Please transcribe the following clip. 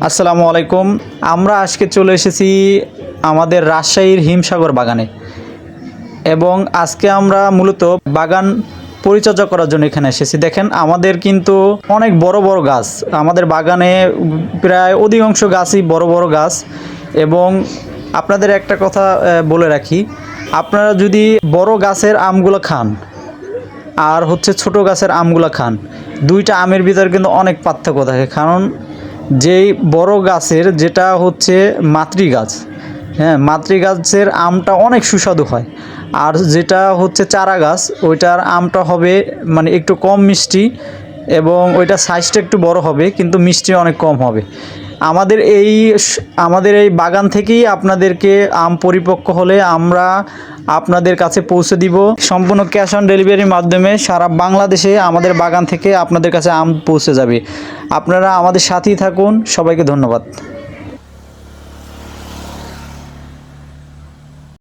আসসালামু আলাইকুম। আমরা আজকে চলে এসেছি আমাদের রাজশাহীর হিমসাগর বাগানে এবং আজকে আমরা মূলত বাগান পরিচর্যা করার জন্য এখানে এসেছি। দেখেন আমাদের কিন্তু অনেক বড় বড় গাছ, আমাদের বাগানে প্রায় অধিকাংশ গাছই বড় বড় গাছ। এবং আপনাদের একটা কথা বলে রাখি, আপনারা যদি বড় গাছের আমগুলো খান আর ছোট গাছের আমগুলো খান, দুইটা আমের ভিতরে কিন্তু অনেক পার্থক্য থাকে। কারণ যেই বড় গাছের যেটা মাতৃ গাছ, হ্যাঁ, মাতৃ গাছের আমটা অনেক সুস্বাদু হয়। আর যেটা চারা গাছ, ওইটার আমটা হবে মানে একটু কম মিষ্টি এবং ওইটার সাইজটা একটু বড় হবে, কিন্তু মিষ্টি অনেক কম হবে। আমাদের এই বাগান থেকেই আপনাদেরকে আম পরিপক্ক হলে আমরা আপনাদের কাছে পৌঁছে দিব। সম্পূর্ণ ক্যাশ অন ডেলিভারির মাধ্যমে সারা বাংলাদেশে আমাদের বাগান থেকে আপনাদের কাছে আম পৌঁছে যাবে। আপনারা আমাদের সাথেই থাকুন। সবাইকে ধন্যবাদ।